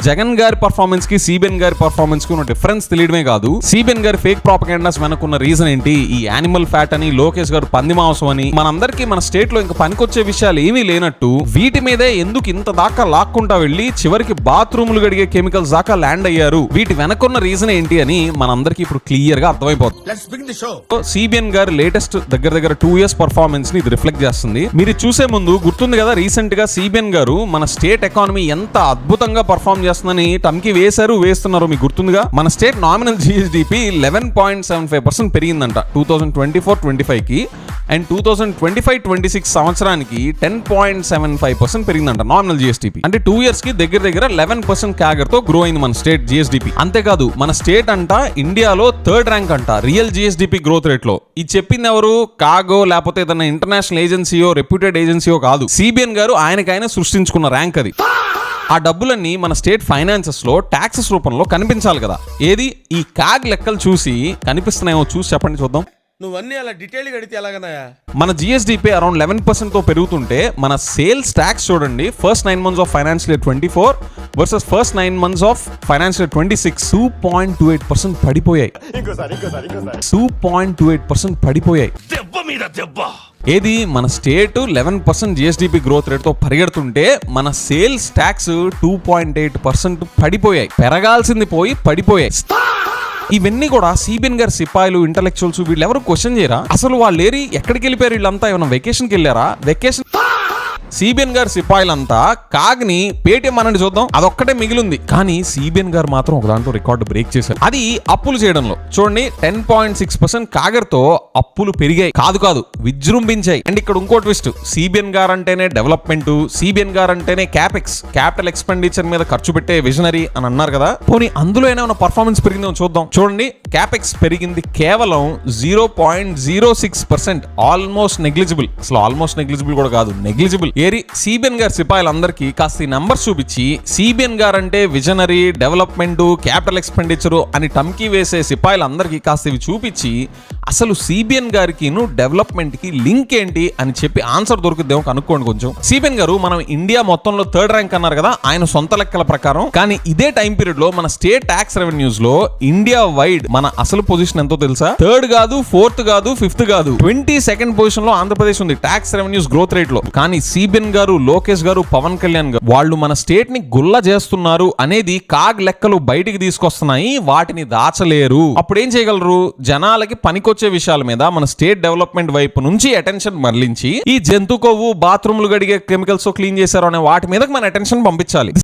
జగన్ గారి పర్ఫార్మెన్స్ కి సిబిఎన్ గారి పర్ఫార్మెన్స్ కి ఉన్న డిఫరెన్స్ తెలియడమే కాదు, సిబిఎన్ గారి ఫేక్ ప్రాపగండాస్ వెనకున్న రీజన్ ఏంటి, ఈ యానిమల్ ఫ్యాట్ అని, లోకేష్ గారు పంది మాంసం అని, మనందరికీ మన స్టేట్ లో ఇంకా పనికొచ్చే విషయాలు ఏమీ లేనట్టు వీటి మీదే ఎందుకు ఇంత దాకా లాక్కుంటా వెళ్ళి చివరికి బాత్రూములు గడిగే కెమికల్స్ దాకా ల్యాండ్ అయ్యారు, వీటి వెనకున్న రీజన్ ఏంటి అని మనందరికీ ఇప్పుడు క్లియర్ గా అర్థమైపోతుంది. సిబిఎన్ గారి లేటెస్ట్ దగ్గర 2 years పర్ఫార్మెన్స్ ని ఇది రిఫ్లెక్ట్ చేస్తుంది. మీరు చూసే ముందు గుర్తుంది కదా, రీసెంట్ గా సిబిఎన్ గారు మన స్టేట్ ఎకానమీ ఎంత అద్భుతంగా పర్ఫార్మ్ చేస్తుందని టమ్కి వేస్తున్నారు. మీకు గుర్తుందిగా, మన స్టేట్ నామినల్ జిఎస్డిపి 11.75% పెరిగిందంట 2024-25 కి, అండ్ 2025-26 సంవత్సరానికి 10.75% పెరిగిందంట నామినల్ జిఎస్డిపి. అంటే 2 years కి దగ్గర 11% క్యాగర్ తో గ్రో అయింది మన స్టేట్ జిఎస్డిపి. అంతేకాదు మన స్టేట్ అంట ఇండియాలో 3rd ర్యాంక్ అంట రియల్ జిఎస్డిపి గ్రోత్ రేట్ లో. ఇది చెప్పింది ఎవరు? కాగో లేకపోతే ఏదైనా ఇంటర్నేషనల్ ఏజెన్సీయో రెప్యూటెడ్ ఏజెన్సీయో కాదు, సిబిఎన్ గారు ఆయనకైనా సృష్టించుకున్న ర్యాంక్ అది. ఆ డబ్బులన్నీ మన స్టేట్ ఫైనాన్సెస్ లో ట్యాక్సెస్ రూపంలో కనిపించాలి కదా. ఏది ఈ కాగ్ లెక్కలు చూసి కనిపిస్తున్నాయేమో చూసి చెప్పండి చూద్దాం. నువ్వన్నీ అలా డీటెయిల్ గా అడిగితే ఎలాగన్నాయా? మన జిఎస్డిపి అరౌండ్ 11% తో పెరుగుతుంటే మన సేల్స్ ట్యాక్స్ చూడండి, first 9 months of financial year 24 versus first 9 months of financial year 26 2.28% పడిపోయాయి. 2.28% పడిపోయాయి. ఏది మన స్టేట్ 11% జిఎస్డిపి గ్రోత్ రేట్ తో పరిగెడుతుంటే మన సేల్స్ ట్యాక్స్ 2.8% పడిపోయాయి. పెరగాల్సింది పోయి పడిపోయాయి. ఇవన్నీ కూడా సిబిఎన్ గారి సిపాయిలు, ఇంటలెక్చువల్స్ వీళ్ళు ఎవరు క్వశ్చన్ చేయరా? అసలు వాళ్ళు ఏరి ఎక్కడికి వెళ్ళిపోయారు? వీళ్ళంతా ఏమైనా వెకేషన్కి వెళ్ళారా? వెకేషన్ సిబిఎన్ గారి సిపాయిలంతా కాగ్ని పేటిఎం అనండి చూద్దాం, అదొక్కటే మిగిలింది. కానీ సిబిఎన్ గారు మాత్రం ఒక దాంట్లో రికార్డు బ్రేక్ చేశారు, అది అప్పులు చేయడంలో. చూడండి 10.6% కాగర్తో అప్పులు పెరిగాయి, కాదు విజృంభించాయి. అండ్ ఇక్కడ ఇంకో ట్విస్ట్, సిబిఎన్ గారు అంటేనే డెవలప్మెంట్, సిబిఎన్ గారు అంటేనే క్యాపిటల్ ఎక్స్పెండిచర్ మీద ఖర్చు పెట్టే విజనరీ అని అన్నారు కదా. పోనీ అందులో ఏమైనా పర్ఫార్మెన్స్ పెరిగిందో చూద్దాం. చూడండి క్యాపెక్స్ పెరిగింది కేవలం 0.06%, ఆల్మోస్ట్ నెగ్లిజిబుల్. అసలు ఆల్మోస్ట్ నెగ్లిజిబుల్ కూడా కాదు, నెగ్లిజిబుల్. ఏరి సిబిఎన్ గారి సిపాయిలందరికీ కాస్త నంబర్స్ చూపించి, సిబిఎన్ గారు అంటే విజనరీ, డెవలప్మెంట్, క్యాపిటల్ ఎక్స్పెండిచర్ అని టమ్కీ వేసే సిపాయిలందరికీ కాస్త ఇవి చూపించి అసలు సిబిఎన్ గారికి డెవలప్మెంట్ కి లింక్ ఏంటి అని చెప్పి ఆన్సర్ దొరుకుద్దేమో కనుక్కోండి కొంచెం. సిబిఎన్ గారు మనం ఇండియా మొత్తంలో 3rd ర్యాంక్ అన్నారు కదా ఆయన సొంత లెక్కల ప్రకారం. కానీ ఇదే టైం పీరియడ్ లో మన స్టేట్ ట్యాక్స్ రెవెన్యూస్ లో ఇండియా వైడ్ మన అసలు పొజిషన్ ఎంతో తెలుసా? 3rd కాదు, 4th కాదు, 5th కాదు, 22nd పొజిషన్ లో ఆంధ్రప్రదేశ్ ఉంది ట్యాక్స్ రెవెన్యూస్ గ్రోత్ రేట్ లో. కానీ సిబిఎన్ గారు, లోకేష్ గారు, పవన్ కళ్యాణ్ గారు వాళ్ళు మన స్టేట్ ని గుల్ల చేస్తున్నారు అనేది కాగ్ లెక్కలు బయటికి తీసుకొస్తున్నాయి, వాటిని దాచలేరు. అప్పుడు ఏం చేయగలరు? జనాలకి పనికొచ్చే విషయాల మీద మన స్టేట్ డెవలప్మెంట్ వైపు నుంచి అటెన్షన్ మరలించి ఈ జంతు కొవ్వు, బాత్రూములు గడిగే కెమికల్స్ క్లీన్ చేశారు అనే వాటి మీద మన అటెన్షన్ పంపించాలి.